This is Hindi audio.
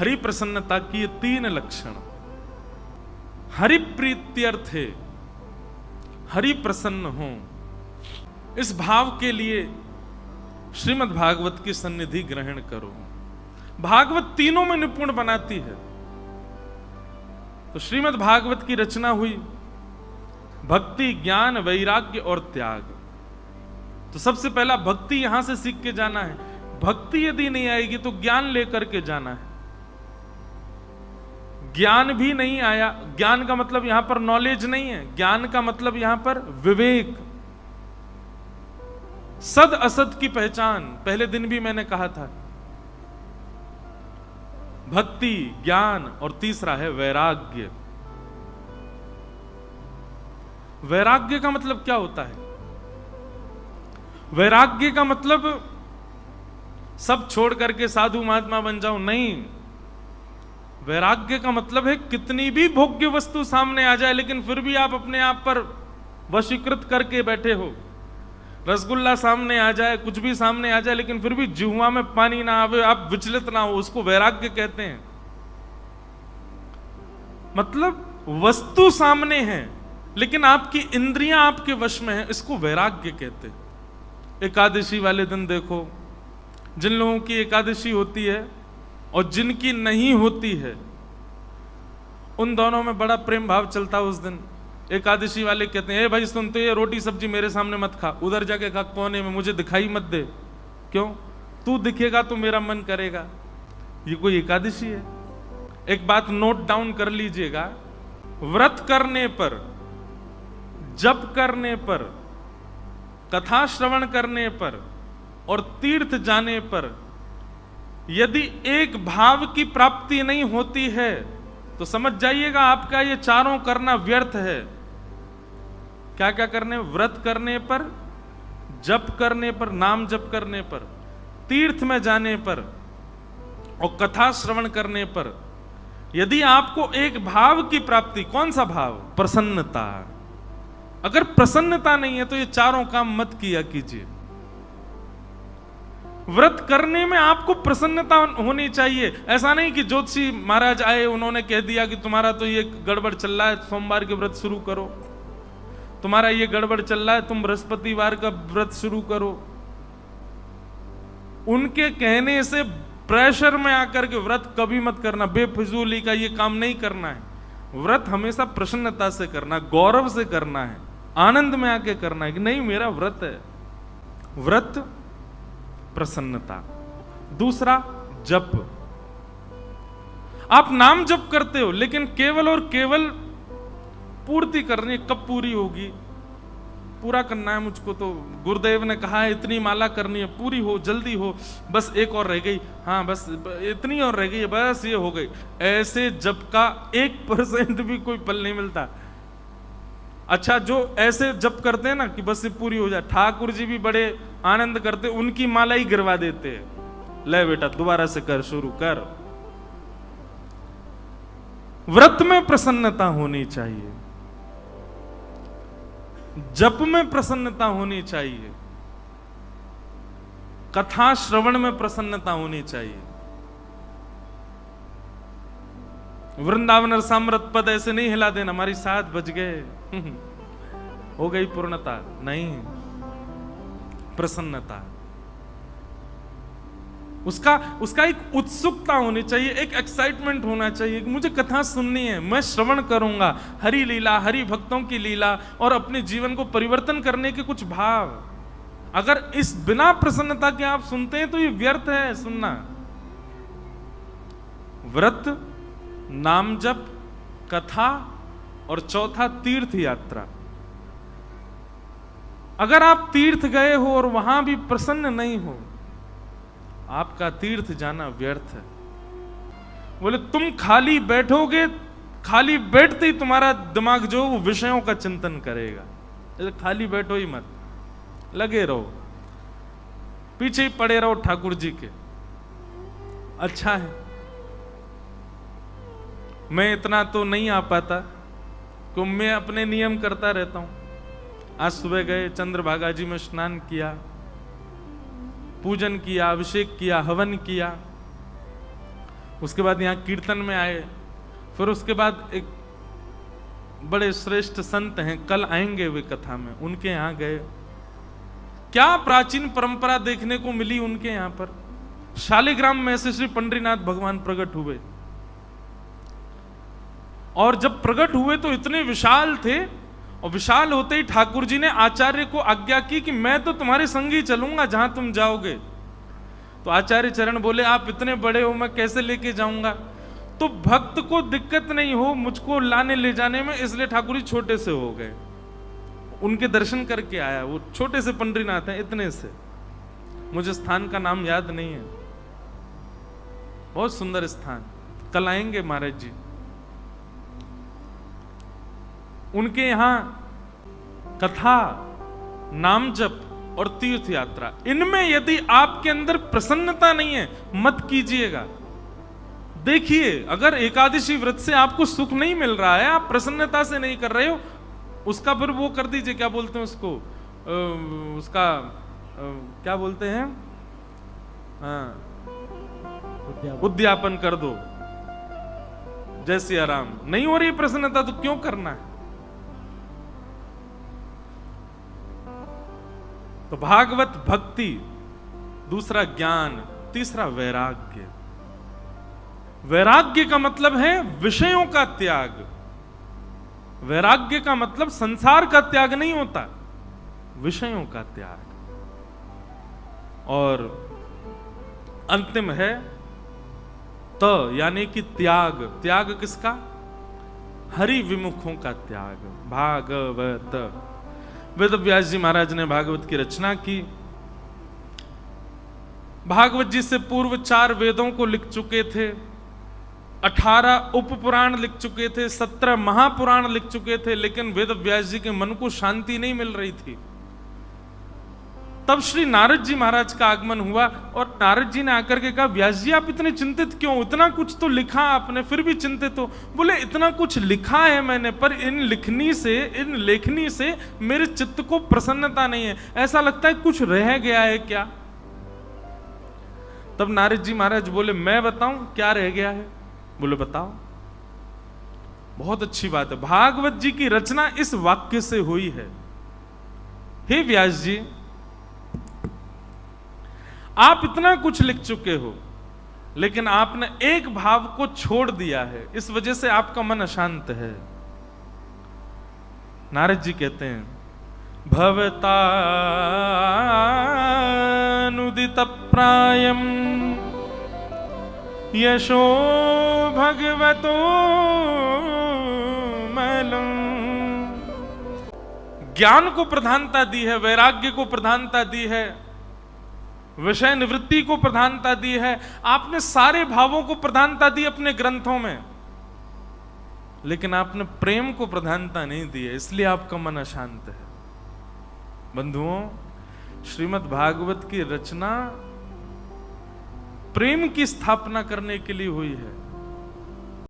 हरि प्रसन्नता की ये 3 लक्षण। हरि प्रीत्यर्थे, हरि प्रसन्न हो, इस भाव के लिए श्रीमद् भागवत की सन्निधि ग्रहण करो। भागवत तीनों में निपुण बनाती है। तो श्रीमद् भागवत की रचना हुई भक्ति, ज्ञान, वैराग्य और त्याग। तो सबसे पहला भक्ति यहां से सीख के जाना है। भक्ति यदि नहीं आएगी तो ज्ञान लेकर के जाना है। ज्ञान भी नहीं आया, ज्ञान का मतलब यहां पर नॉलेज नहीं है, ज्ञान का मतलब यहां पर विवेक, सद असद की पहचान। पहले दिन भी मैंने कहा था, भक्ति, ज्ञान और तीसरा है वैराग्य। वैराग्य का मतलब क्या होता है? वैराग्य का मतलब सब छोड़ करके साधु महात्मा बन जाओ, नहीं। वैराग्य का मतलब है कितनी भी भोग्य वस्तु सामने आ जाए लेकिन फिर भी आप अपने आप पर वशीकृत करके बैठे हो। रसगुल्ला सामने आ जाए, कुछ भी सामने आ जाए लेकिन फिर भी जिह्वा में पानी ना आवे, आप विचलित ना हो, उसको वैराग्य कहते हैं। मतलब वस्तु सामने है लेकिन आपकी इंद्रियां आपके वश में है, इसको वैराग्य कहते हैं। एकादशी वाले दिन देखो, जिन लोगों की एकादशी होती है और जिनकी नहीं होती है, उन दोनों में बड़ा प्रेम भाव चलता है उस दिन। एकादशी वाले कहते हैं, भाई सुन, तो ये रोटी सब्जी मेरे सामने मत खा, उधर जाके खा कोने में, मुझे दिखाई मत दे। क्यों? तू दिखेगा तो मेरा मन करेगा। ये कोई एकादशी है? एक बात नोट डाउन कर लीजिएगा, व्रत करने पर, जप करने पर, कथा श्रवण करने पर और तीर्थ जाने पर यदि एक भाव की प्राप्ति नहीं होती है तो समझ जाइएगा आपका ये चारों करना व्यर्थ है। क्या क्या करने? व्रत करने पर, जप करने पर, नाम जप करने पर, तीर्थ में जाने पर और कथा श्रवण करने पर यदि आपको एक भाव की प्राप्ति, कौन सा भाव? प्रसन्नता। अगर प्रसन्नता नहीं है तो ये चारों काम मत किया कीजिए। व्रत करने में आपको प्रसन्नता होनी चाहिए। ऐसा नहीं कि ज्योतिषी महाराज आए, उन्होंने कह दिया कि तुम्हारा तो ये गड़बड़ चल रहा है, सोमवार के व्रत शुरू करो, तुम्हारा ये गड़बड़ चल रहा है, तुम बृहस्पतिवार का व्रत शुरू करो। उनके कहने से प्रेशर में आकर के व्रत कभी मत करना, बेफिजूली का ये काम नहीं करना है। व्रत हमेशा प्रसन्नता से करना, गौरव से करना है, आनंद में आके करना है कि नहीं मेरा व्रत है। व्रत प्रसन्नता। दूसरा जप। आप नाम जप करते हो लेकिन केवल और केवल पूर्ति करनी है। कब पूरी होगी? पूरा करना है मुझको, तो गुरुदेव ने कहा है इतनी माला करनी है, पूरी हो, जल्दी हो, बस एक और रह गई, हाँ बस इतनी और रह गई, बस ये हो गई। ऐसे जप का 1% भी कोई फल नहीं मिलता। अच्छा, जो ऐसे जप करते हैं ना कि बस ये पूरी हो जाए, ठाकुर जी भी बड़े आनंद करते, उनकी माला ही गिरवा देते हैं। ले बेटा दोबारा से कर, शुरू कर। व्रत में प्रसन्नता होनी चाहिए, जप में प्रसन्नता होनी चाहिए, कथा श्रवण में प्रसन्नता होनी चाहिए। वृंदावन सामृत पद ऐसे नहीं हिला देना, हमारी 7 बज गए हो गई पूर्णता, नहीं, प्रसन्नता। उसका एक उत्सुकता होनी चाहिए, एक एक्साइटमेंट होना चाहिए कि मुझे कथा सुननी है, मैं श्रवण करूंगा, हरि लीला, हरि भक्तों की लीला और अपने जीवन को परिवर्तन करने के कुछ भाव। अगर इस बिना प्रसन्नता के आप सुनते हैं तो ये व्यर्थ है सुनना। व्रत, नाम जप, कथा और चौथा तीर्थ यात्रा। अगर आप तीर्थ गए हो और वहां भी प्रसन्न नहीं हो, आपका तीर्थ जाना व्यर्थ है। बोले तुम खाली बैठोगे, खाली बैठते ही तुम्हारा दिमाग जो वो विषयों का चिंतन करेगा। खाली बैठो ही मत, लगे रहो, पीछे ही पड़े रहो ठाकुर जी के। अच्छा है, मैं इतना तो नहीं आ पाता क्यों, मैं अपने नियम करता रहता हूं। आज सुबह गए, चंद्रभागा जी में स्नान किया, पूजन किया, अभिषेक किया, हवन किया, उसके बाद यहाँ कीर्तन में आए, फिर उसके बाद एक बड़े श्रेष्ठ संत हैं, कल आएंगे वे कथा में, उनके यहाँ गए। क्या प्राचीन परंपरा देखने को मिली उनके यहाँ पर। शालिग्राम में से श्री पंडरीनाथ भगवान प्रकट हुए, और जब प्रकट हुए तो इतने विशाल थे, और विशाल होते ही ठाकुर जी ने आचार्य को आज्ञा की कि मैं तो तुम्हारे संग ही चलूंगा जहां तुम जाओगे। तो आचार्य चरण बोले आप इतने बड़े हो, मैं कैसे लेके जाऊंगा। तो भक्त को दिक्कत नहीं हो मुझको लाने ले जाने में, इसलिए ठाकुर जी छोटे से हो गए। उनके दर्शन करके आया, वो छोटे से पंडरीनाथ हैं, इतने से, मुझे स्थान का नाम याद नहीं है, बहुत सुंदर स्थान, कल आएंगे महाराज जी। उनके यहां कथा, नाम जप और तीर्थ यात्रा, इनमें यदि आपके अंदर प्रसन्नता नहीं है मत कीजिएगा। देखिए अगर एकादशी व्रत से आपको सुख नहीं मिल रहा है, आप प्रसन्नता से नहीं कर रहे हो, उसका फिर वो कर दीजिए, क्या बोलते हैं उसको, उसका क्या बोलते हैं, उद्यापन कर दो। जैसे आराम नहीं हो रही प्रसन्नता तो क्यों करना है। तो भागवत भक्ति, दूसरा ज्ञान, तीसरा वैराग्य। वैराग्य का मतलब है विषयों का त्याग। वैराग्य का मतलब संसार का त्याग नहीं होता, विषयों का त्याग। और अंतिम है त, यानी कि त्याग। त्याग किसका? हरि विमुखों का त्याग। भागवत, वेद व्यास जी महाराज ने भागवत की रचना की। भागवत जी से पूर्व 4 वेदों को लिख चुके थे, 18 उपपुराण लिख चुके थे, 17 महापुराण लिख चुके थे, लेकिन वेद व्यास जी के मन को शांति नहीं मिल रही थी। तब श्री नारद जी महाराज का आगमन हुआ, और नारद जी ने आकर के कहा व्यास जी आप इतने चिंतित क्यों, इतना कुछ तो लिखा आपने फिर भी चिंतित हो। बोले इतना कुछ लिखा है मैंने, पर इन लेखनी से मेरे चित्त को प्रसन्नता नहीं है, ऐसा लगता है कुछ रह गया है क्या। तब नारद जी महाराज बोले मैं बताऊं क्या रह गया है। बोले बताओ। बहुत अच्छी बात है, भागवत जी की रचना इस वाक्य से हुई है, हे व्यास जी आप इतना कुछ लिख चुके हो, लेकिन आपने एक भाव को छोड़ दिया है, इस वजह से आपका मन अशांत है। नारद जी कहते हैं भवतानुदित प्रायम यशो भगवतो मलम। ज्ञान को प्रधानता दी है, वैराग्य को प्रधानता दी है, विषय निवृत्ति को प्रधानता दी है, आपने सारे भावों को प्रधानता दी अपने ग्रंथों में, लेकिन आपने प्रेम को प्रधानता नहीं दी है, इसलिए आपका मन अशांत है। बंधुओं, श्रीमद् भागवत की रचना प्रेम की स्थापना करने के लिए हुई है।